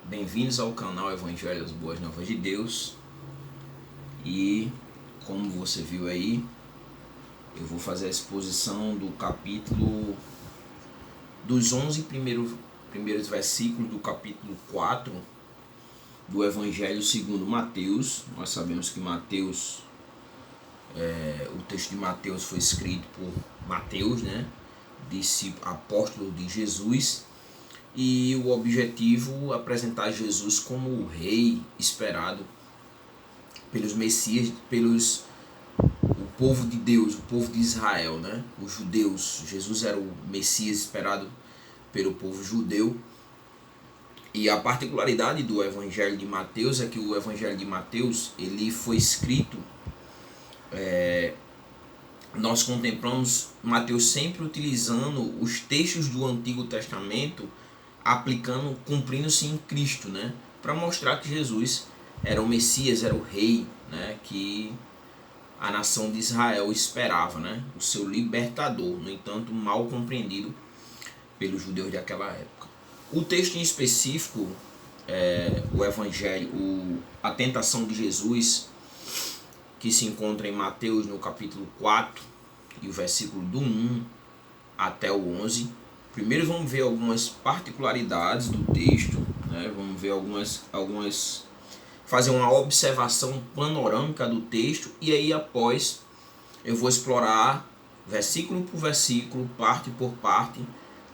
Bem-vindos ao canal Evangelho das Boas Novas de Deus. E como você viu aí, eu vou fazer a exposição do capítulo dos 11 primeiros versículos do capítulo 4 do Evangelho segundo Mateus. Nós sabemos que Mateus, o texto de Mateus foi escrito por Mateus, discípulo, apóstolo de Jesus. E o objetivo é apresentar Jesus como o rei esperado pelos Messias, o povo de Deus, o povo de Israel, os judeus. Jesus era o Messias esperado pelo povo judeu. E a particularidade do Evangelho de Mateus é que o Evangelho de Mateus ele foi escrito, nós contemplamos Mateus sempre utilizando os textos do Antigo Testamento, cumprindo-se em Cristo, para mostrar que Jesus era o Messias, era o rei, que a nação de Israel esperava, o seu libertador, no entanto mal compreendido pelos judeus daquela época. O texto em específico, o Evangelho, a tentação de Jesus, que se encontra em Mateus no capítulo 4 e o versículo do 1 até o 11. Primeiro vamos ver algumas particularidades do texto, vamos ver fazer uma observação panorâmica do texto, e aí após eu vou explorar versículo por versículo, parte por parte,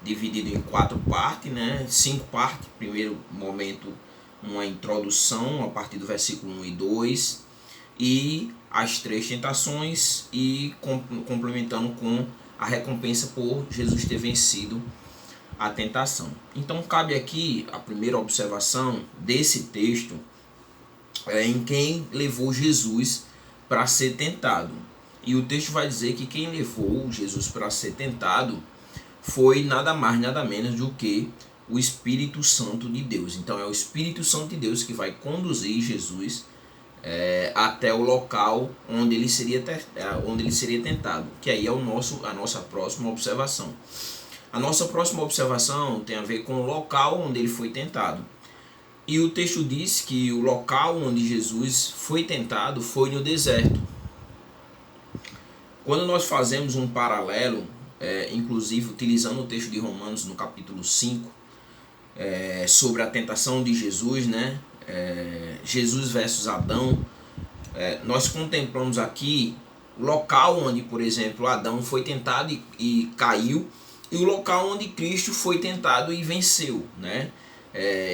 dividido em 4 partes, 5 partes. Primeiro momento, uma introdução a partir do versículo 1 e 2, e as 3 tentações, e complementando com a recompensa por Jesus ter vencido a tentação. Então cabe aqui a primeira observação desse texto em quem levou Jesus para ser tentado. E o texto vai dizer que quem levou Jesus para ser tentado foi nada mais, nada menos do que o Espírito Santo de Deus. Então é o Espírito Santo de Deus que vai conduzir Jesus até o local onde ele seria tentado, que aí é a nossa próxima observação. A nossa próxima observação tem a ver com o local onde ele foi tentado. E o texto diz que o local onde Jesus foi tentado foi no deserto. Quando nós fazemos um paralelo, inclusive utilizando o texto de Romanos no capítulo 5, sobre a tentação de Jesus, Jesus versus Adão, nós contemplamos aqui o local onde, por exemplo, Adão foi tentado e caiu, e o local onde Cristo foi tentado e venceu,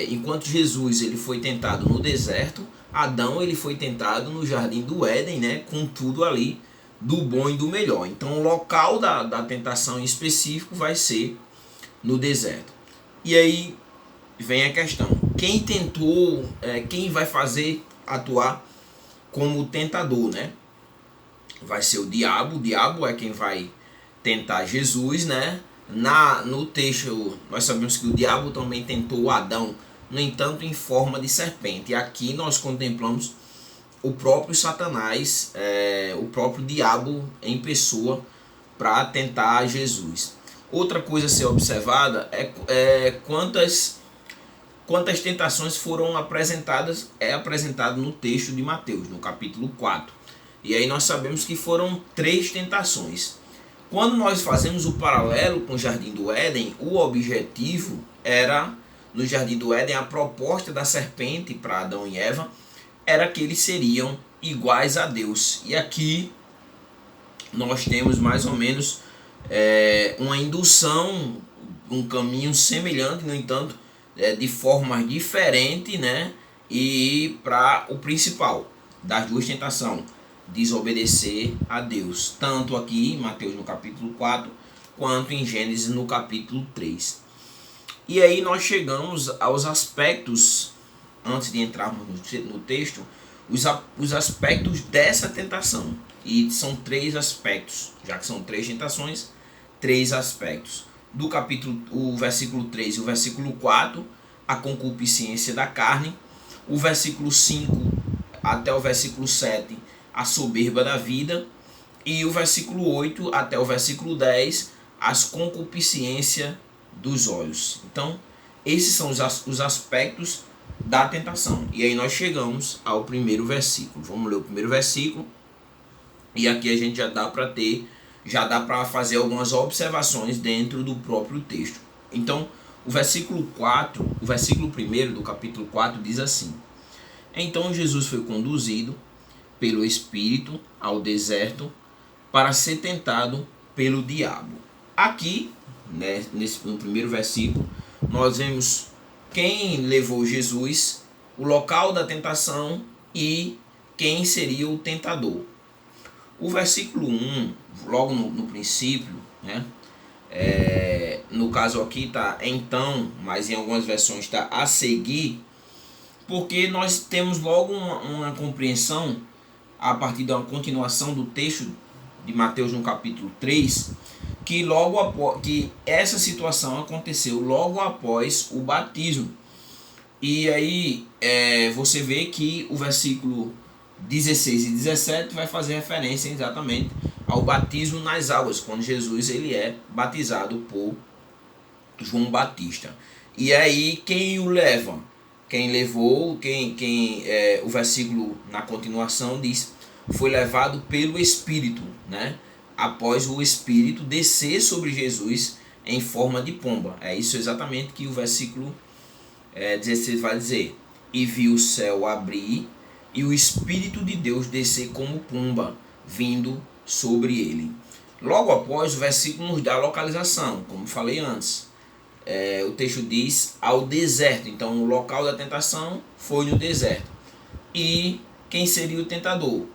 enquanto Jesus ele foi tentado no deserto, Adão ele foi tentado no jardim do Éden, com tudo ali do bom e do melhor. Então o local da tentação em específico vai ser no deserto. E aí vem a questão: quem tentou, quem vai fazer atuar como tentador, Vai ser o diabo é quem vai tentar Jesus, No texto nós sabemos que o diabo também tentou Adão, no entanto em forma de serpente. E aqui nós contemplamos o próprio Satanás, o próprio diabo em pessoa, para tentar Jesus. Outra coisa a ser observada é quantas tentações foram apresentadas, apresentado no texto de Mateus, no capítulo 4. E aí nós sabemos que foram 3 tentações. Quando nós fazemos o paralelo com o Jardim do Éden, o objetivo era, no Jardim do Éden, a proposta da serpente para Adão e Eva era que eles seriam iguais a Deus. E aqui nós temos mais ou menos uma indução, um caminho semelhante, no entanto, de forma diferente, E para o principal das 2 tentações, desobedecer a Deus, tanto aqui em Mateus no capítulo 4, quanto em Gênesis no capítulo 3. E aí nós chegamos aos aspectos, antes de entrarmos no texto, os aspectos dessa tentação. E são 3 aspectos, já que são 3 tentações, 3 aspectos. Do capítulo, o versículo 3 e o versículo 4, a concupiscência da carne. O versículo 5 até o versículo 7, a soberba da vida. E o versículo 8 até o versículo 10, as concupiscências dos olhos. Então, esses são os aspectos da tentação. E aí nós chegamos ao primeiro versículo. Vamos ler o primeiro versículo. E aqui a gente já dá para fazer algumas observações dentro do próprio texto. Então, o versículo 1 do capítulo 4 diz assim: Então Jesus foi conduzido pelo Espírito ao deserto para ser tentado pelo diabo. Aqui, né, no primeiro versículo, nós vemos quem levou Jesus, o local da tentação e quem seria o tentador. O versículo 1, logo no princípio, né, no caso aqui está então, mas em algumas versões está a seguir, porque nós temos logo uma compreensão a partir da continuação do texto de Mateus no capítulo 3, que essa situação aconteceu logo após o batismo. E aí você vê que o versículo 16 e 17 vai fazer referência exatamente ao batismo nas águas, quando Jesus ele é batizado por João Batista. E aí quem o leva? Quem levou, o versículo na continuação diz, foi levado pelo Espírito, né? Após o Espírito descer sobre Jesus em forma de pomba. É isso exatamente que o versículo 16 vai dizer. E viu o céu abrir e o Espírito de Deus descer como pomba, vindo sobre ele. Logo após, o versículo nos dá a localização, como falei antes. O texto diz ao deserto. Então o local da tentação foi no deserto. E quem seria o tentador?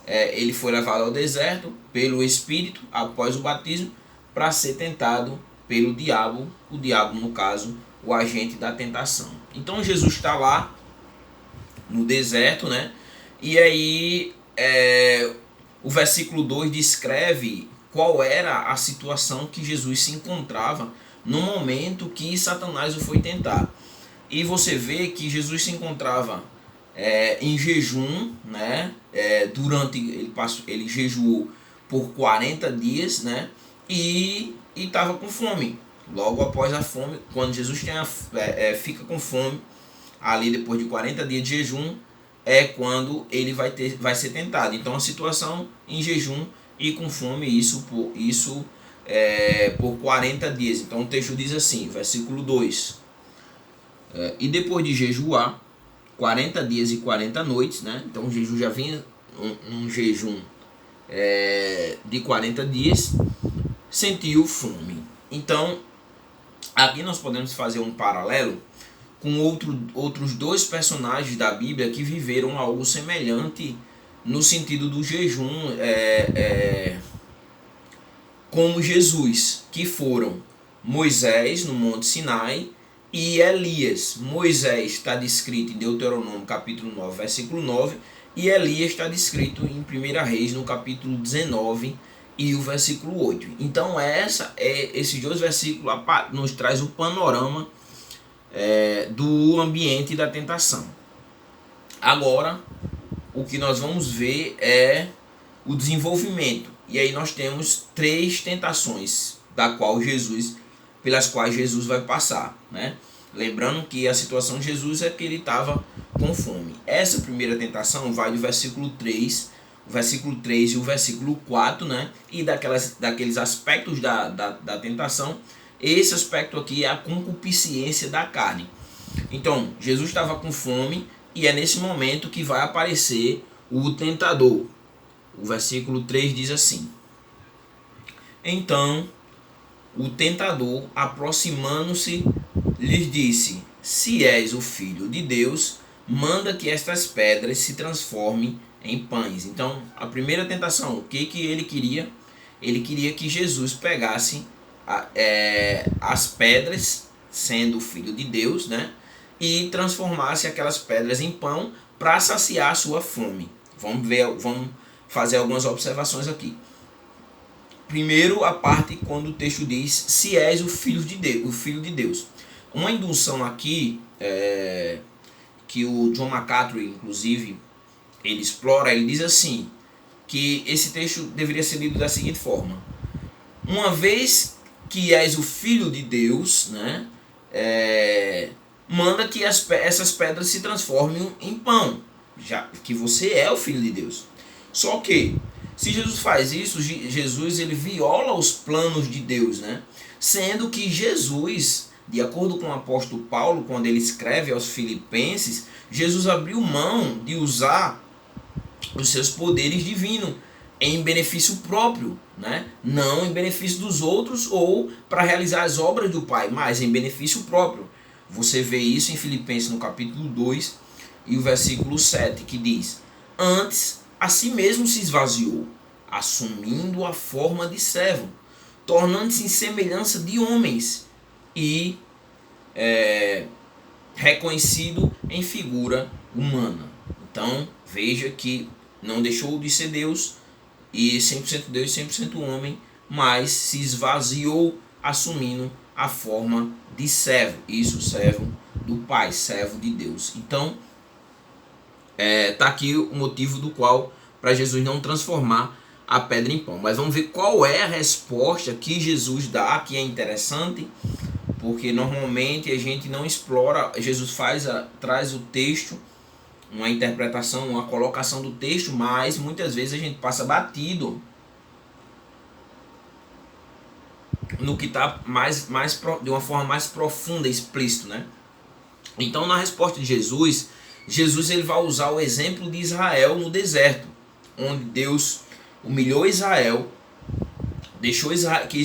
Ele foi levado ao deserto pelo Espírito após o batismo para ser tentado pelo diabo. O diabo, no caso, o agente da tentação. Então Jesus está lá no deserto, né? E aí o versículo 2 descreve qual era a situação que Jesus se encontrava no momento que Satanás o foi tentar. E você vê que Jesus se encontrava em jejum, né? Ele jejuou por 40 dias, né? E estava com fome. Logo após a fome, quando Jesus fica com fome, ali depois de 40 dias de jejum, é quando ele vai ser tentado. Então a situação em jejum e com fome, isso por 40 dias. Então o texto diz assim, versículo 2. E depois de jejuar 40 dias e 40 noites, né? Então o jejum já vinha um jejum de 40 dias, sentiu fome. Então aqui nós podemos fazer um paralelo com outros dois personagens da Bíblia que viveram algo semelhante no sentido do jejum, como Jesus, que foram Moisés no Monte Sinai e Elias. Moisés está descrito em Deuteronômio capítulo 9, versículo 9, e Elias está descrito em 1 Reis no capítulo 19 e o versículo 8. Então esses dois versículos nos traz o panorama do ambiente da tentação. Agora, o que nós vamos ver é o desenvolvimento. E aí nós temos 3 tentações pelas quais Jesus vai passar, né? Lembrando que a situação de Jesus é que ele estava com fome. Essa primeira tentação vai do versículo 3, o versículo 3 e o versículo 4, né? E daqueles aspectos da tentação. Esse aspecto aqui é a concupiscência da carne. Então, Jesus estava com fome e é nesse momento que vai aparecer o tentador. O versículo 3 diz assim: Então, o tentador, aproximando-se, lhes disse: Se és o Filho de Deus, manda que estas pedras se transformem em pães. Então, a primeira tentação, o que ele queria? Ele queria que Jesus pegasse as pedras, sendo o Filho de Deus, né? E transformasse aquelas pedras em pão para saciar a sua fome. Vamos fazer algumas observações aqui. Primeiro, a parte quando o texto diz: se és o Filho de Deus. Uma indução aqui, que o John MacArthur, inclusive, ele explora, ele diz assim, que esse texto deveria ser lido da seguinte forma: uma vez que és o Filho de Deus, né, manda que essas pedras se transformem em pão, já que você é o Filho de Deus. Só que, se Jesus faz isso, Jesus ele viola os planos de Deus, né? Sendo que Jesus, de acordo com o apóstolo Paulo, quando ele escreve aos Filipenses, Jesus abriu mão de usar os seus poderes divinos em benefício próprio, né? Não em benefício dos outros ou para realizar as obras do Pai, mas em benefício próprio. Você vê isso em Filipenses no capítulo 2 e o versículo 7, que diz: antes a si mesmo se esvaziou, assumindo a forma de servo, tornando-se em semelhança de homens e reconhecido em figura humana. Então veja que não deixou de ser Deus, e 100% Deus e 100% homem, mas se esvaziou assumindo a forma de servo. Isso, servo do Pai, servo de Deus. Então, tá aqui o motivo do qual para Jesus não transformar a pedra em pão. Mas vamos ver qual é a resposta que Jesus dá, que é interessante, porque normalmente a gente não explora. Jesus traz o texto, uma interpretação, uma colocação do texto, mas muitas vezes a gente passa batido no que está de uma forma mais profunda, explícito, né? Então, na resposta de Jesus ele vai usar o exemplo de Israel no deserto, onde Deus humilhou Israel, deixou que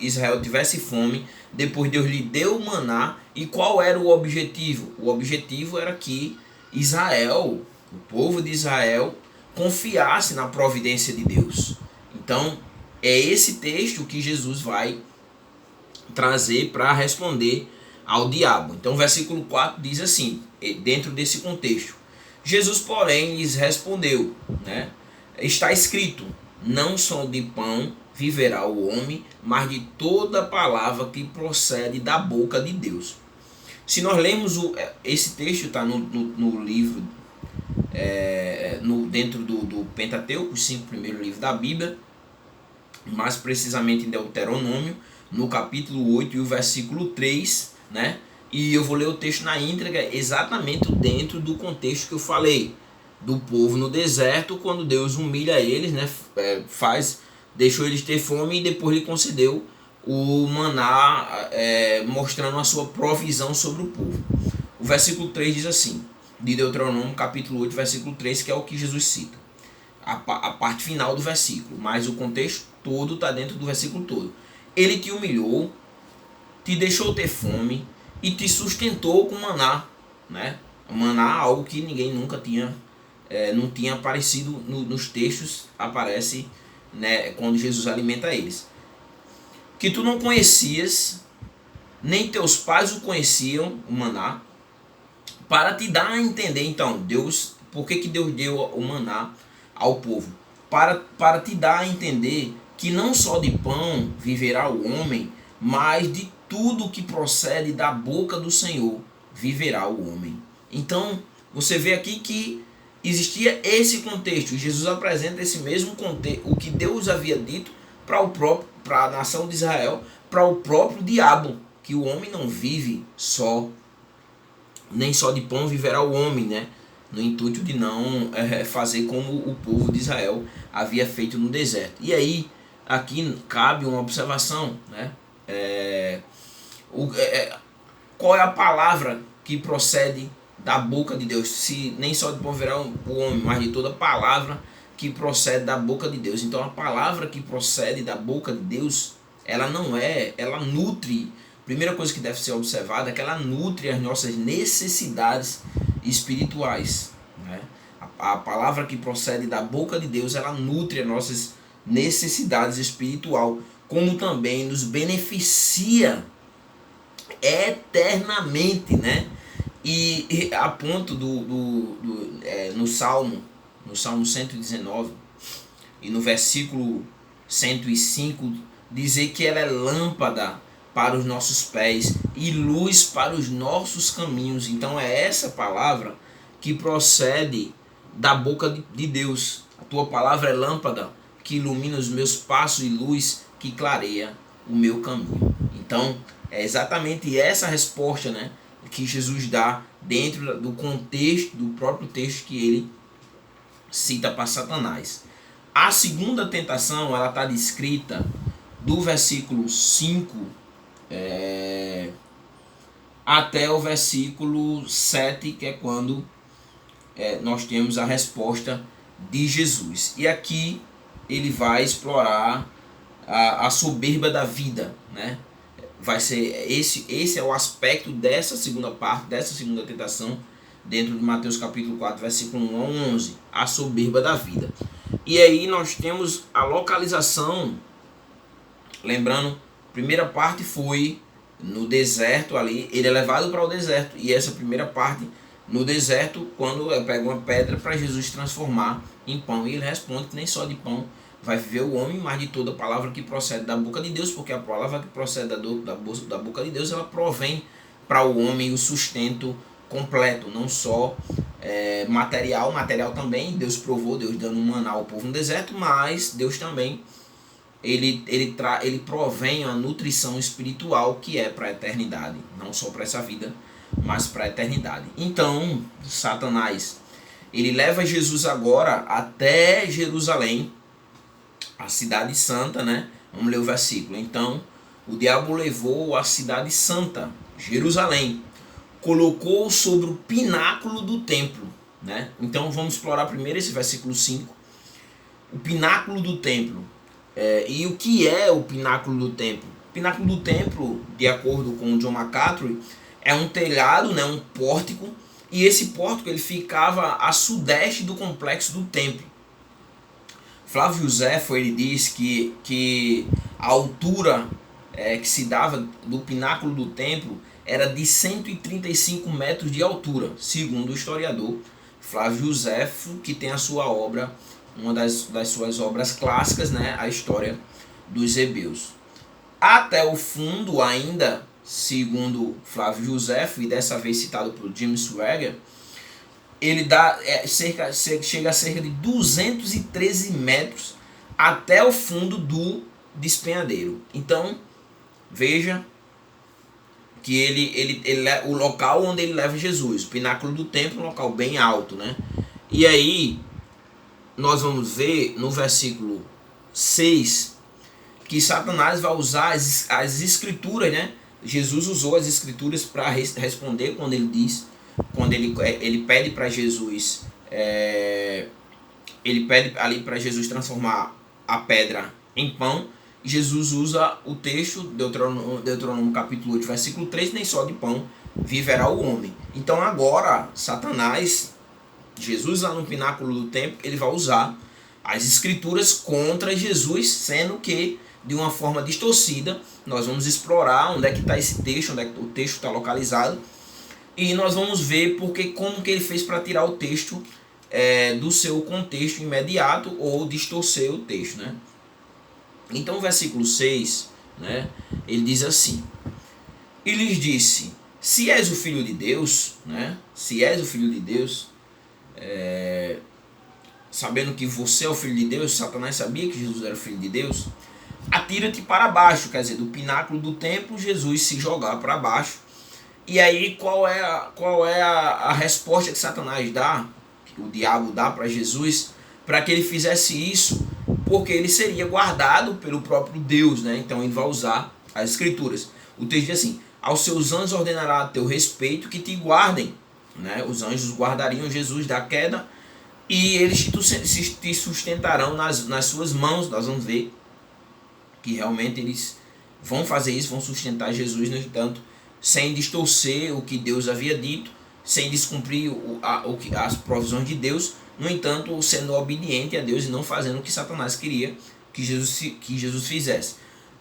Israel tivesse fome, depois Deus lhe deu o maná. E qual era o objetivo? O objetivo era que Israel, o povo de Israel, confiasse na providência de Deus. Então, é esse texto que Jesus vai trazer para responder ao diabo. Então, o versículo 4 diz assim, dentro desse contexto: Jesus, porém, lhes respondeu, né? Está escrito: não só de pão viverá o homem, mas de toda palavra que procede da boca de Deus. Se nós lemos esse texto, está no livro, dentro do Pentateuco, os 5 primeiros livros da Bíblia, mais precisamente em Deuteronômio, no capítulo 8 e o versículo 3, né? E eu vou ler o texto na íntegra, exatamente dentro do contexto que eu falei, do povo no deserto, quando Deus humilha eles, né? Deixou eles ter fome e depois lhe concedeu o maná, mostrando a sua provisão sobre o povo. O versículo 3 diz assim, de Deuteronômio capítulo 8, versículo 3, que é o que Jesus cita, a parte final do versículo, mas o contexto todo está dentro do versículo todo. Ele te humilhou, te deixou ter fome e te sustentou com maná, né? Maná, algo que ninguém nunca tinha, não tinha aparecido nos textos, aparece, né, quando Jesus alimenta eles. Que tu não conhecias, nem teus pais o conheciam, o maná, para te dar a entender. Então, Deus, por que Deus deu o maná ao povo? Para te dar a entender que não só de pão viverá o homem, mas de tudo que procede da boca do Senhor viverá o homem. Então, você vê aqui que existia esse contexto, e Jesus apresenta esse mesmo contexto, o que Deus havia dito para a nação de Israel, para o próprio diabo, que o homem não vive nem só de pão viverá o homem, né? No intuito de não fazer como o povo de Israel havia feito no deserto. E aí, aqui cabe uma observação, né? Qual é a palavra que procede da boca de Deus? Se nem só de pão viverá o homem, mas de toda palavra que procede da boca de Deus. Então, a palavra que procede da boca de Deus, ela nutre. A primeira coisa que deve ser observada é que ela nutre as nossas necessidades espirituais, né? A palavra que procede da boca de Deus, ela nutre as nossas necessidades espirituais, como também nos beneficia eternamente, né? E a ponto no Salmo 119 e no versículo 105 dizer que ela é lâmpada para os nossos pés e luz para os nossos caminhos. Então é essa palavra que procede da boca de Deus. A tua palavra é lâmpada que ilumina os meus passos e luz que clareia o meu caminho. Então é exatamente essa resposta, né? que Jesus dá dentro do contexto do próprio texto que ele cita para Satanás. A segunda tentação, ela está descrita do versículo 5 até o versículo 7, que é quando nós temos a resposta de Jesus. E aqui ele vai explorar a soberba da vida, né? Vai ser esse é o aspecto dessa segunda parte, dessa segunda tentação, dentro de Mateus capítulo 4, versículo 1 a 11, a soberba da vida. E aí nós temos a localização, lembrando, a primeira parte foi no deserto ali, ele é levado para o deserto, e essa primeira parte no deserto, quando pega uma pedra para Jesus transformar em pão, e ele responde que nem só de pão vai viver o homem, mas de toda palavra que procede da boca de Deus, porque a palavra que procede da boca de Deus, ela provém para o homem o sustento completo, não só material também, Deus provou, Deus dando um maná ao povo no deserto, mas Deus também ele provém a nutrição espiritual que é para a eternidade, não só para essa vida, mas para a eternidade. Então, Satanás, ele leva Jesus agora até Jerusalém, a cidade santa, né? Vamos ler o versículo. Então, o diabo levou a cidade santa, Jerusalém, colocou sobre o pináculo do templo, né? Então, vamos explorar primeiro esse versículo 5. O pináculo do templo. E o que é o pináculo do templo? O pináculo do templo, de acordo com John MacArthur, é um telhado, né, um pórtico, e esse pórtico ele ficava a sudeste do complexo do templo. Flávio Josefo, ele diz que a altura que se dava do pináculo do templo era de 135 metros de altura, segundo o historiador Flávio Josefo, que tem a sua obra, uma das suas obras clássicas, né, a História dos Hebreus. Até o fundo, ainda, segundo Flávio Josefo, e dessa vez citado por James Swagger, ele dá chega a cerca de 213 metros até o fundo do despenhadeiro. Então, veja que o local onde ele leva Jesus, o pináculo do templo, um local bem alto, né? E aí, nós vamos ver no versículo 6 que Satanás vai usar as escrituras, né? Jesus usou as escrituras para responder quando ele diz, quando ele pede para Jesus, ele pede ali para Jesus transformar a pedra em pão. Jesus usa o texto, Deuteronômio capítulo 8, versículo 3, nem só de pão viverá o homem. Então agora, Satanás, Jesus lá no pináculo do templo, ele vai usar as escrituras contra Jesus, sendo que de uma forma distorcida. Nós vamos explorar onde é que está esse texto, onde é que o texto está localizado, e nós vamos ver como que ele fez para tirar o texto do seu contexto imediato ou distorcer o texto, né? Então o versículo 6, né, ele diz assim: e lhes disse, se és o filho de Deus, né, se és o filho de Deus, sabendo que você é o filho de Deus, Satanás sabia que Jesus era o filho de Deus, atira-te para baixo, quer dizer, do pináculo do templo, Jesus se jogar para baixo. E aí qual é a resposta que Satanás dá, que o diabo dá para Jesus, para que ele fizesse isso? Porque ele seria guardado pelo próprio Deus, né? Então ele vai usar as escrituras. O texto diz assim: aos seus anjos ordenará a teu respeito que te guardem, né? Os anjos guardariam Jesus da queda e eles te sustentarão nas suas mãos. Nós vamos ver que realmente eles vão fazer isso, vão sustentar Jesus, no entanto, sem distorcer o que Deus havia dito, sem descumprir as provisões de Deus, no entanto, sendo obediente a Deus e não fazendo o que Satanás queria que Jesus fizesse.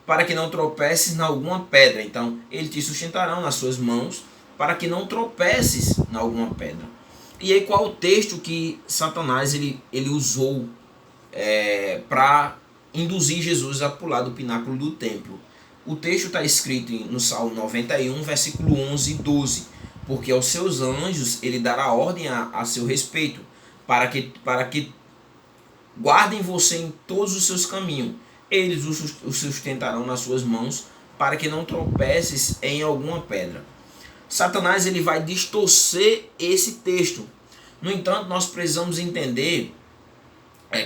Para que não tropeces em alguma pedra. Então, ele te sustentarão nas suas mãos, para que não tropeces em alguma pedra. E aí, qual o texto que Satanás ele usou para induzir Jesus a pular do pináculo do templo? O texto está escrito no Salmo 91, versículo 11 e 12. Porque aos seus anjos ele dará ordem a seu respeito, para que guardem você em todos os seus caminhos. Eles o sustentarão nas suas mãos, para que não tropeces em alguma pedra. Satanás ele vai distorcer esse texto. No entanto, nós precisamos entender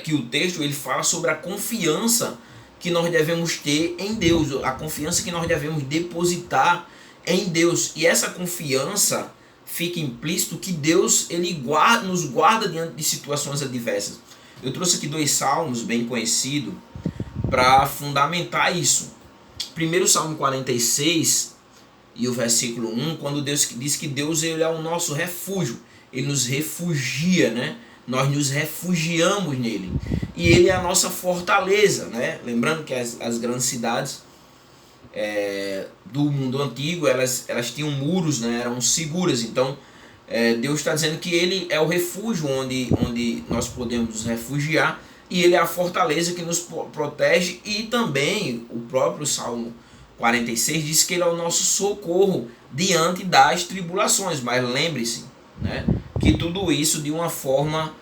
que o texto ele fala sobre a confiança que nós devemos ter em Deus, a confiança que nós devemos depositar em Deus. E essa confiança fica implícito que Deus ele nos guarda diante de situações adversas. Eu trouxe aqui 2 salmos bem conhecidos para fundamentar isso. Primeiro Salmo 46 e o versículo 1, quando Deus diz que Deus ele é o nosso refúgio, ele nos refugia, né? Nós nos refugiamos nele. E ele é a nossa fortaleza, né? Lembrando que as grandes cidades do mundo antigo, elas tinham muros, né? Eram seguras. Então, Deus está dizendo que ele é o refúgio onde nós podemos nos refugiar. E ele é a fortaleza que nos protege. E também o próprio Salmo 46 diz que ele é o nosso socorro diante das tribulações. Mas lembre-se, né, que tudo isso de uma forma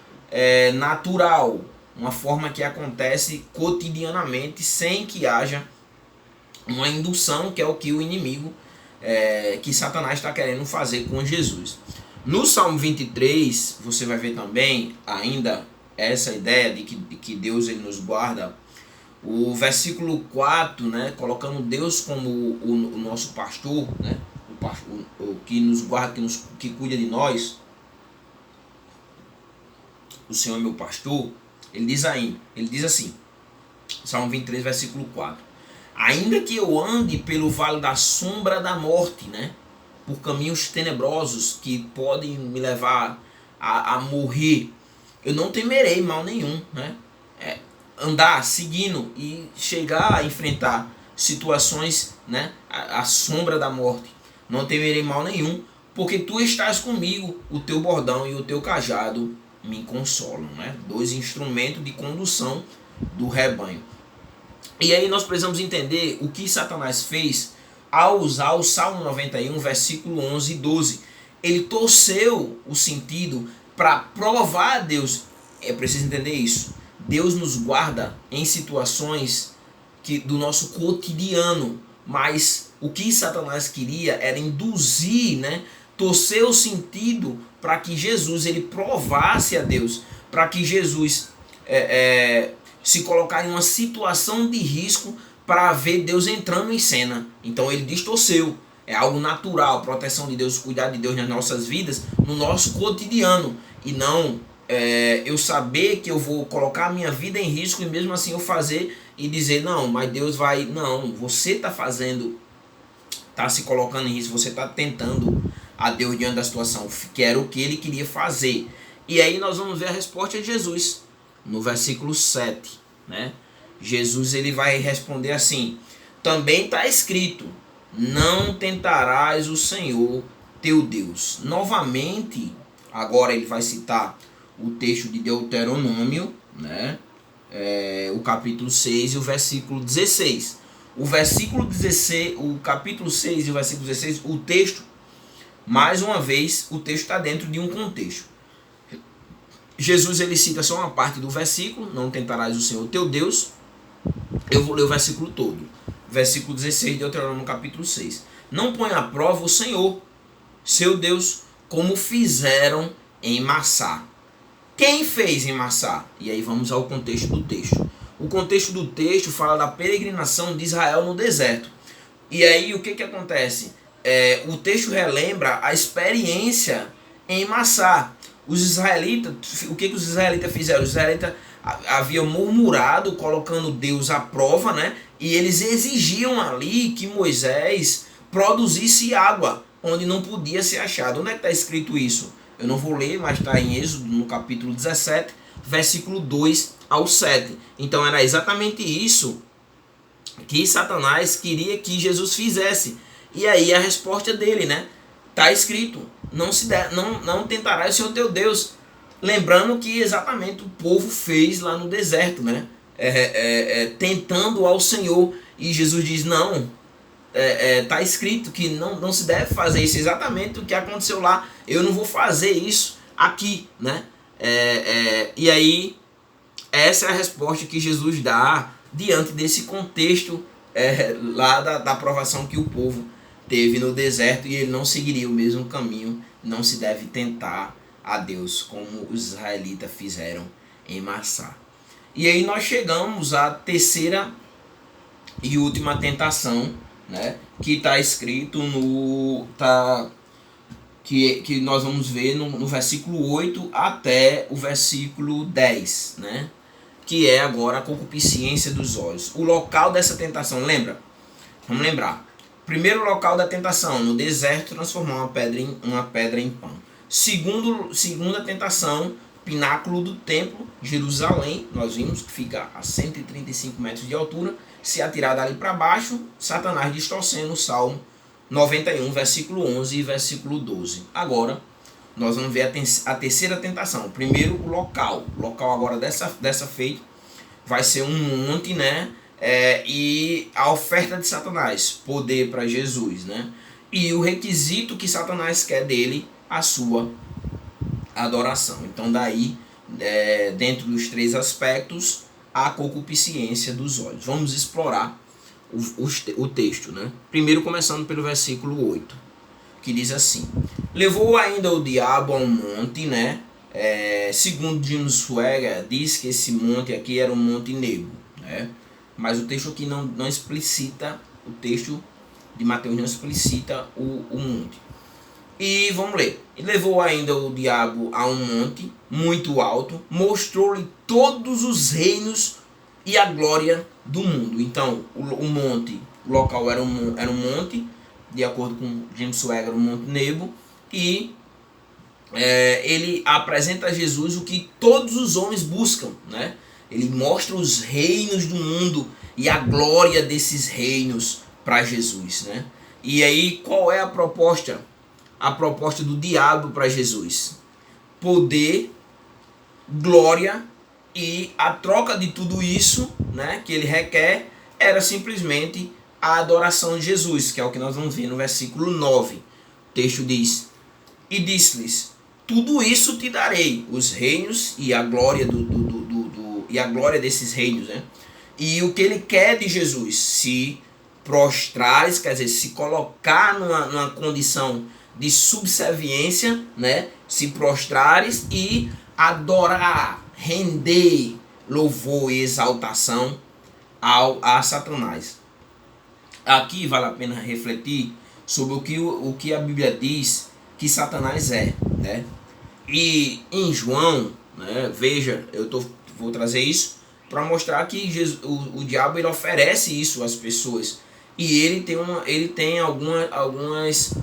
natural, uma forma que acontece cotidianamente, sem que haja uma indução, que é o que o inimigo, que Satanás está querendo fazer com Jesus. No Salmo 23, você vai ver também ainda essa ideia de que Deus ele nos guarda. O versículo 4, né, colocando Deus como o nosso pastor, né, o que nos guarda, que cuida de nós. O Senhor é meu pastor. Ele diz assim, Salmo 23, versículo 4. Ainda que eu ande pelo vale da sombra da morte, né, por caminhos tenebrosos que podem me levar a morrer, eu não temerei mal nenhum, né? Andar seguindo e chegar a enfrentar situações, né, a sombra da morte, não temerei mal nenhum, porque tu estás comigo, o teu bordão e o teu cajado me consolam, né? 2 instrumentos de condução do rebanho. E aí nós precisamos entender o que Satanás fez ao usar o Salmo 91, versículo 11 e 12. Ele torceu o sentido para provar a Deus. É preciso entender isso. Deus nos guarda em situações do nosso cotidiano, mas o que Satanás queria era induzir, né, torcer o sentido para que Jesus ele provasse a Deus, para que Jesus se colocar em uma situação de risco para ver Deus entrando em cena. Então ele distorceu. É algo natural, proteção de Deus, cuidar de Deus nas nossas vidas, no nosso cotidiano, e não eu saber que eu vou colocar a minha vida em risco e mesmo assim eu fazer e dizer, não, mas Deus vai... Não, você está fazendo, está se colocando em risco, você está tentando a Deus diante da situação, que era o que ele queria fazer. E aí nós vamos ver a resposta de Jesus, no versículo 7, né? Jesus ele vai responder assim, também está escrito, não tentarás o Senhor teu Deus. Novamente, agora ele vai citar o texto de Deuteronômio, né? O capítulo 6 e o versículo 16. O versículo 16, o capítulo 6 e o versículo 16, o texto, mais uma vez, o texto está dentro de um contexto. Jesus ele cita só uma parte do versículo, não tentarás o Senhor teu Deus. Eu vou ler o versículo todo. Versículo 16 de Deuteronômio capítulo 6. Não põe à prova o Senhor, seu Deus, como fizeram em Massá. Quem fez em Massá? E aí vamos ao contexto do texto. O contexto do texto fala da peregrinação de Israel no deserto. E aí o que acontece? O texto relembra a experiência em Massá. Os israelitas, o que os israelitas fizeram? Os israelitas haviam murmurado, colocando Deus à prova, né? E eles exigiam ali que Moisés produzisse água, onde não podia ser achado. Onde é que está escrito isso? Eu não vou ler, mas está em Êxodo, no capítulo 17, versículo 2 ao 7. Então era exatamente isso que Satanás queria que Jesus fizesse. E aí a resposta dele, né? Está escrito, não tentarás o Senhor teu Deus. Lembrando que exatamente o povo fez lá no deserto, né? Tentando ao Senhor. E Jesus diz, não, está escrito que não se deve fazer isso. Exatamente o que aconteceu lá. Eu não vou fazer isso aqui, né? E aí, essa é a resposta que Jesus dá diante desse contexto lá da aprovação que o povo teve no deserto, e ele não seguiria o mesmo caminho. Não se deve tentar a Deus como os israelitas fizeram em Massá. E aí nós chegamos à terceira e última tentação, né, que está escrito que nós vamos ver no versículo 8 até o versículo 10, né, que é agora a concupiscência dos olhos. O local dessa tentação, lembra? Vamos lembrar. Primeiro local da tentação, no deserto, transformar uma pedra em pão. Segunda tentação, pináculo do templo, Jerusalém, nós vimos que fica a 135 metros de altura, se atirar dali para baixo, Satanás distorcendo o Salmo 91, versículo 11 e versículo 12. Agora, nós vamos ver a terceira tentação. Primeiro, o local. O local agora dessa feita vai ser um monte, né? E a oferta de Satanás, poder para Jesus, né? E o requisito que Satanás quer dele, a sua adoração. Então daí, dentro dos três aspectos, a concupiscência dos olhos. Vamos explorar o texto, né? Primeiro começando pelo versículo 8, que diz assim: levou ainda o diabo a um monte, né? Segundo Jim Swagger, diz que esse monte aqui era um monte Nebo, né? Mas o texto aqui não explicita, o texto de Mateus não explicita o monte. E vamos ler. E levou ainda o diabo a um monte muito alto, mostrou-lhe todos os reinos e a glória do mundo. Então, o monte, o local era um monte, de acordo com James Swagger, um monte Nebo, e ele apresenta a Jesus o que todos os homens buscam, né? Ele mostra os reinos do mundo e a glória desses reinos para Jesus, né? E aí, qual é a proposta? A proposta do diabo para Jesus: poder, glória, e a troca de tudo isso, né, que ele requer, era simplesmente a adoração de Jesus, que é o que nós vamos ver no versículo 9. O texto diz: e disse-lhes: tudo isso te darei, os reinos e a glória e a glória desses reinos, né? E o que ele quer de Jesus? Se prostrares, quer dizer, se colocar numa condição de subserviência, né? Se prostrares e adorar, render louvor e exaltação a Satanás. Aqui vale a pena refletir sobre o que a Bíblia diz que Satanás é, né? E em João, né, veja, vou trazer isso para mostrar que o diabo ele oferece isso às pessoas, e ele tem algumas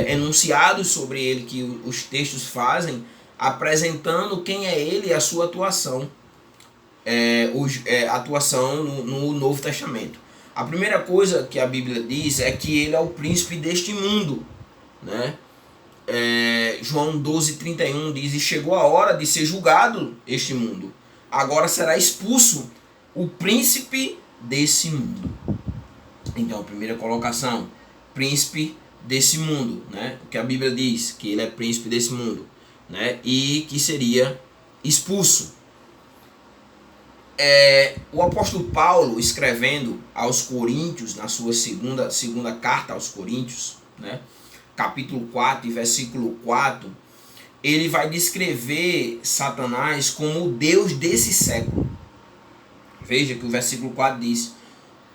enunciados sobre ele que os textos fazem, apresentando quem é ele e a sua atuação, atuação no Novo Testamento. A primeira coisa que a Bíblia diz é que ele é o príncipe deste mundo, né? João 12:31 diz: e chegou a hora de ser julgado este mundo, agora será expulso o príncipe desse mundo. Então, a primeira colocação, príncipe desse mundo, né? O que a Bíblia diz, que ele é príncipe desse mundo, né? E que seria expulso. O apóstolo Paulo, escrevendo aos Coríntios, na sua segunda carta aos Coríntios, né? Capítulo 4 e versículo 4, ele vai descrever Satanás como o Deus desse século. Veja que o versículo 4 diz: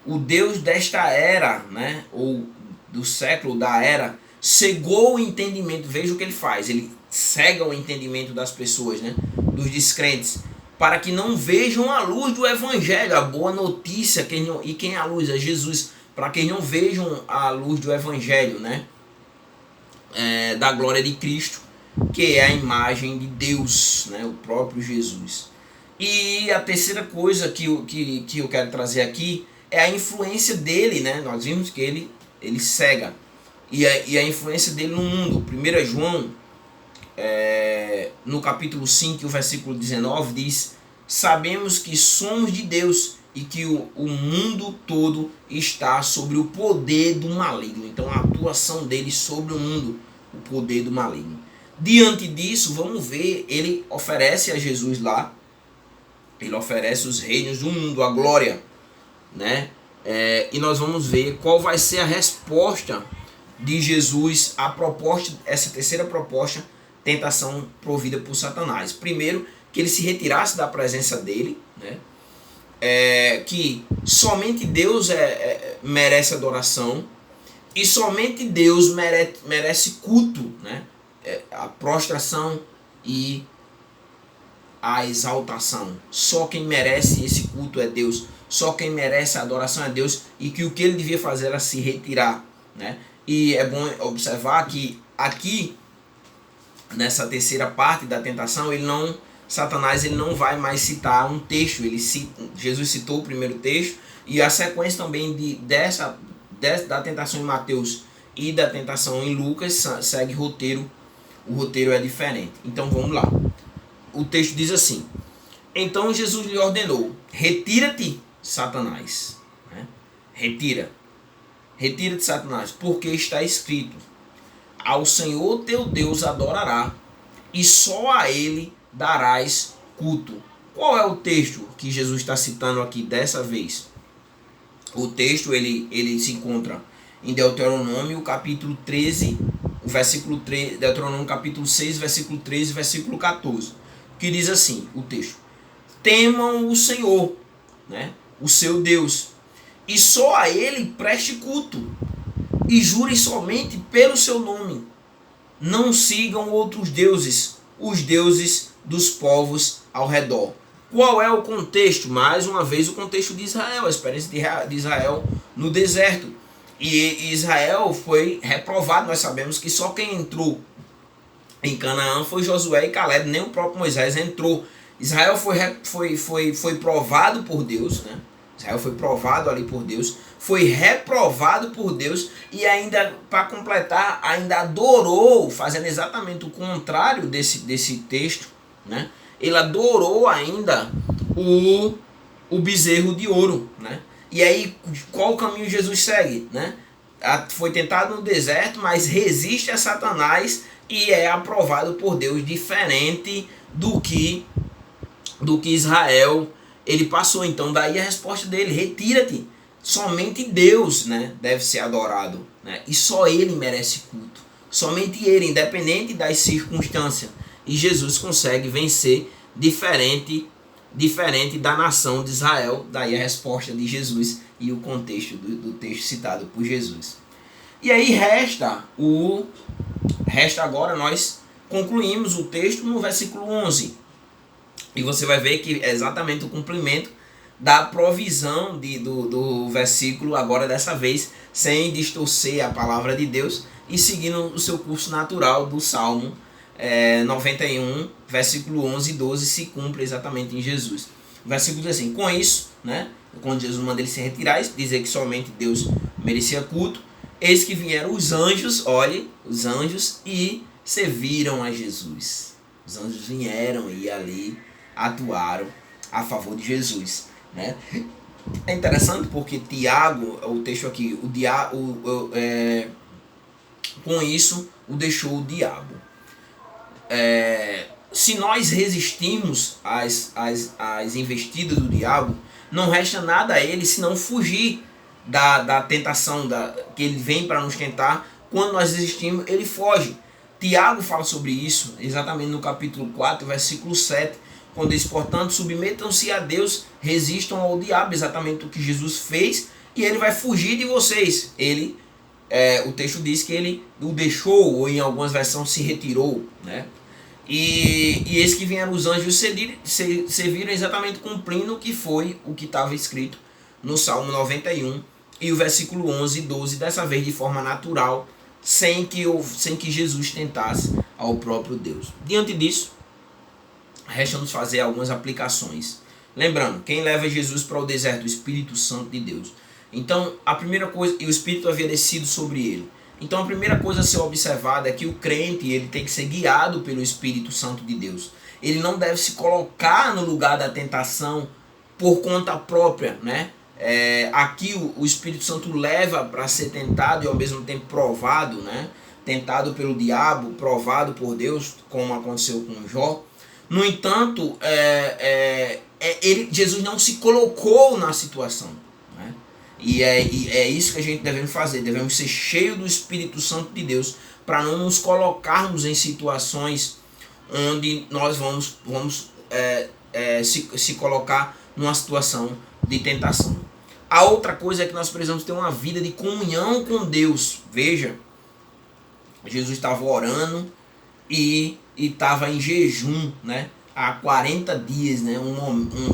o Deus desta era, né, ou do século, da era, cegou o entendimento. Veja o que ele faz, ele cega o entendimento das pessoas, né, dos descrentes, para que não vejam a luz do evangelho, a boa notícia. E quem é a luz? É Jesus. Para que não vejam a luz do evangelho, né, da glória de Cristo, que é a imagem de Deus, né, o próprio Jesus. E a terceira coisa que eu quero trazer aqui é a influência dele, né? Nós vimos que ele cega, e a influência dele no mundo. 1 João, no capítulo 5, o versículo 19, diz: sabemos que somos de Deus e que o mundo todo está sobre o poder do maligno. Então, a atuação dele sobre o mundo, o poder do maligno. Diante disso, vamos ver, ele oferece a Jesus lá, ele oferece os reinos do mundo, a glória, né? E nós vamos ver qual vai ser a resposta de Jesus à proposta, essa terceira proposta, tentação provida por Satanás. Primeiro, que ele se retirasse da presença dele, né? Que somente Deus merece adoração e somente Deus merece culto, né? A prostração e a exaltação. Só quem merece esse culto é Deus. Só quem merece a adoração é Deus. E que o que ele devia fazer era se retirar, né? E é bom observar que aqui, nessa terceira parte da tentação, Satanás não vai mais citar um texto. Jesus citou o primeiro texto e a sequência também da tentação em Mateus e da tentação em Lucas segue roteiro. O roteiro é diferente. Então vamos lá. O texto diz assim: então Jesus lhe ordenou: retira-te, Satanás. Né? Retira-te, Satanás, porque está escrito: ao Senhor teu Deus adorará, e só a ele darás culto. Qual é o texto que Jesus está citando aqui dessa vez? O texto ele se encontra em Deuteronômio capítulo 13, o versículo 3, Deuteronômio capítulo 6, versículo 13 e versículo 14, que diz assim, o texto: temam o Senhor, né, o seu Deus, e só a ele preste culto, e jurem somente pelo seu nome. Não sigam outros deuses, os deuses dos povos ao redor. Qual é o contexto? Mais uma vez, o contexto de Israel, a experiência de Israel no deserto. E Israel foi reprovado. Nós sabemos que só quem entrou em Canaã foi Josué e Caleb, nem o próprio Moisés entrou. Israel foi provado por Deus, né? Israel foi provado ali por Deus, foi reprovado por Deus e ainda, para completar, ainda adorou, fazendo exatamente o contrário desse texto, né? Ele adorou ainda o bezerro de ouro, né? E aí, qual o caminho Jesus segue, né? Foi tentado no deserto, mas resiste a Satanás e é aprovado por Deus, diferente do que Israel ele passou. Então daí a resposta dele: retira-te. Somente Deus, né, deve ser adorado, né? E só ele merece culto. Somente ele, independente das circunstâncias. E Jesus consegue vencer diferente da nação de Israel. Daí a resposta de Jesus e o contexto do texto citado por Jesus. E aí resta agora nós concluímos o texto no versículo 11. E você vai ver que é exatamente o cumprimento da provisão do versículo, agora dessa vez, sem distorcer a palavra de Deus e seguindo o seu curso natural do Salmo 91, versículo 11 e 12, se cumpre exatamente em Jesus. O versículo diz assim: com isso, né, quando Jesus manda ele se retirar, dizer que somente Deus merecia culto, eis que vieram os anjos, olhe, os anjos, e serviram a Jesus. Os anjos vieram e ali atuaram a favor de Jesus, né? É interessante porque Tiago, o texto aqui, com isso o deixou o diabo. Se nós resistimos às investidas do diabo, não resta nada a ele senão fugir da tentação que ele vem para nos tentar. Quando nós resistimos, ele foge. Tiago fala sobre isso exatamente no capítulo 4, versículo 7, quando diz: portanto, submetam-se a Deus, resistam ao diabo, exatamente o que Jesus fez, e ele vai fugir de vocês. O texto diz que ele o deixou, ou em algumas versões se retirou, né? E eis que vieram os anjos serviram exatamente cumprindo o que estava escrito no Salmo 91 e o versículo 11 e 12, dessa vez de forma natural, sem que Jesus tentasse ao próprio Deus. Diante disso, resta-nos fazer algumas aplicações. Lembrando, quem leva Jesus para o deserto? O Espírito Santo de Deus. Então, a primeira coisa, e o Espírito havia descido sobre ele. Então, a primeira coisa a ser observada é que o crente ele tem que ser guiado pelo Espírito Santo de Deus. Ele não deve se colocar no lugar da tentação por conta própria, né? Aqui o Espírito Santo leva para ser tentado e ao mesmo tempo provado, né? Tentado pelo diabo, provado por Deus, como aconteceu com Jó. No entanto, Jesus não se colocou na situação, né? E é isso que a gente devemos fazer. Devemos ser cheios do Espírito Santo de Deus para não nos colocarmos em situações onde nós vamos se colocar numa situação de tentação. A outra coisa é que nós precisamos ter uma vida de comunhão com Deus. Veja, Jesus estava orando e estava em jejum, né? Há 40 dias, né?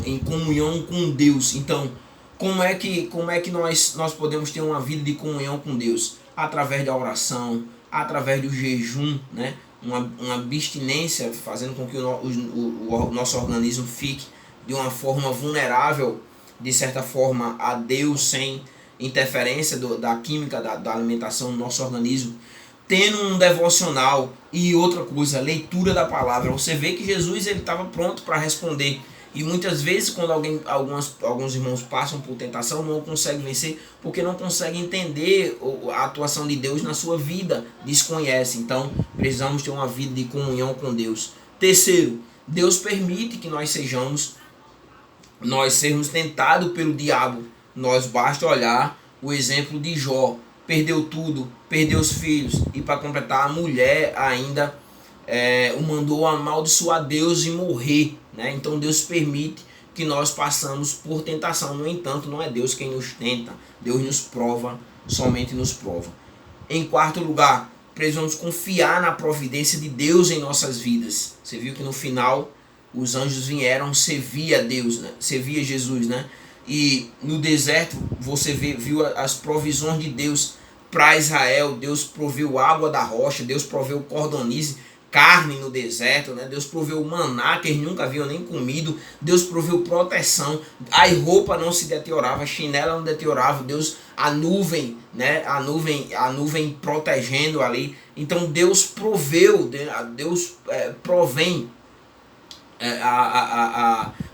Em comunhão com Deus. Então, como é que nós podemos ter uma vida de comunhão com Deus? Através da oração, através do jejum, né? Uma abstinência, fazendo com que o nosso organismo fique de uma forma vulnerável, de certa forma, a Deus, sem interferência da química da alimentação no nosso organismo. Tendo um devocional e outra coisa, leitura da palavra. Você vê que Jesus estava pronto para responder. E muitas vezes quando alguns irmãos passam por tentação, não conseguem vencer porque não conseguem entender a atuação de Deus na sua vida, desconhecem. Então precisamos ter uma vida de comunhão com Deus. Terceiro, Deus permite que nós sermos tentados pelo diabo. Nós basta olhar o exemplo de Jó. Perdeu tudo, perdeu os filhos, e para completar, a mulher ainda o mandou amaldiçoar Deus e morrer, né? Então Deus permite que nós passamos por tentação. No entanto, não é Deus quem nos tenta, Deus nos prova, somente nos prova. Em quarto lugar, precisamos confiar na providência de Deus em nossas vidas. Você viu que no final os anjos vieram servir a Deus, né? Servir a Jesus, né? E no deserto você viu as provisões de Deus para Israel. Deus proveu água da rocha, Deus proveu cordonize, carne no deserto, né? Deus proveu maná que eles nunca haviam nem comido. Deus proveu proteção, a roupa não se deteriorava, a chinela não deteriorava. Deus, a nuvem, né? A nuvem protegendo ali. Então Deus proveu, Deus provém.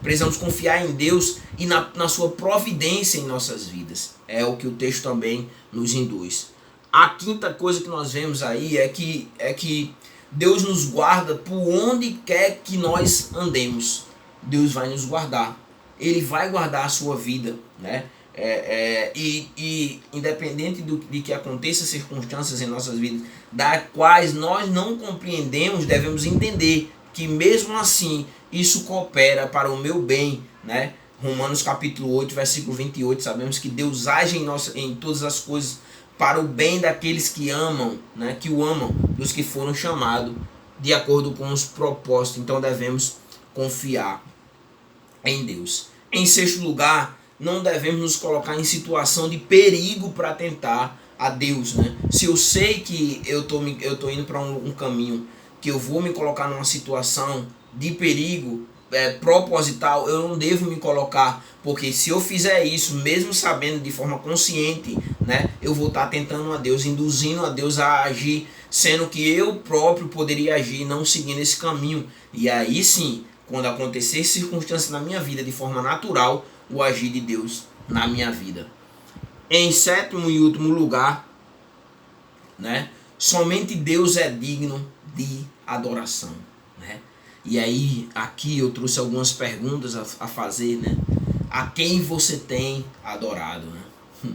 Precisamos confiar em Deus e na sua providência em nossas vidas. É o que o texto também nos induz. A quinta coisa que nós vemos aí é que Deus nos guarda por onde quer que nós andemos. Deus vai nos guardar. Ele vai guardar a sua vida, né? E independente de que aconteça circunstâncias em nossas vidas, das quais nós não compreendemos, devemos entender que mesmo assim isso coopera para o meu bem, né? Romanos capítulo 8, versículo 28, sabemos que Deus age em todas as coisas para o bem daqueles que amam, né? Que o amam, dos que foram chamados de acordo com os propósitos. Então devemos confiar em Deus. Em sexto lugar, não devemos nos colocar em situação de perigo para tentar a Deus, né? Se eu sei que eu tô indo para um caminho que eu vou me colocar numa situação de perigo proposital, eu não devo me colocar, porque se eu fizer isso, mesmo sabendo de forma consciente, né, eu vou estar tentando a Deus, induzindo a Deus a agir, sendo que eu próprio poderia agir não seguindo esse caminho. E aí sim, quando acontecer circunstâncias na minha vida de forma natural, o agir de Deus na minha vida. Em sétimo e último lugar, né, somente Deus é digno de adoração, né? E aí, aqui eu trouxe algumas perguntas a fazer, né? A quem você tem adorado, né?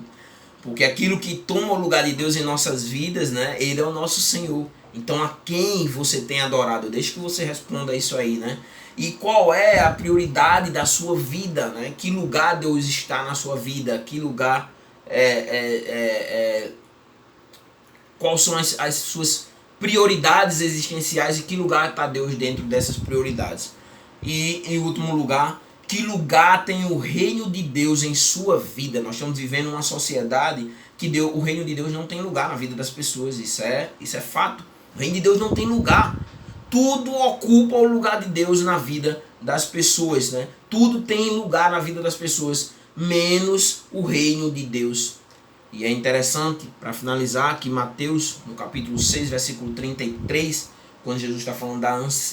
Porque aquilo que toma o lugar de Deus em nossas vidas, né? Ele é o nosso Senhor. Então, a quem você tem adorado? Deixa que você responda isso aí, né? E qual é a prioridade da sua vida, né? Que lugar Deus está na sua vida? Que lugar quais são as suas prioridades existenciais e que lugar está Deus dentro dessas prioridades. E em último lugar, que lugar tem o reino de Deus em sua vida? Nós estamos vivendo uma sociedade que o reino de Deus não tem lugar na vida das pessoas. Isso é fato. O reino de Deus não tem lugar. Tudo ocupa o lugar de Deus na vida das pessoas, né? Tudo tem lugar na vida das pessoas, menos o reino de Deus. E é interessante, para finalizar, que Mateus, no capítulo 6, versículo 33, quando Jesus está falando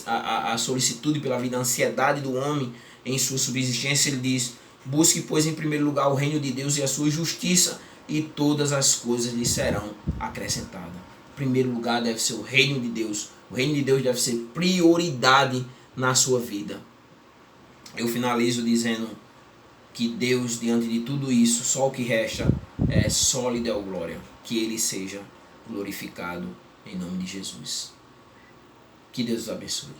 a solicitude pela vida, a ansiedade do homem em sua subsistência, ele diz: busque, pois, em primeiro lugar o reino de Deus e a sua justiça, e todas as coisas lhe serão acrescentadas. Em primeiro lugar deve ser o reino de Deus. O reino de Deus deve ser prioridade na sua vida. Eu finalizo dizendo que Deus, diante de tudo isso, só o que resta só lhe deu glória. Que ele seja glorificado em nome de Jesus. Que Deus os abençoe.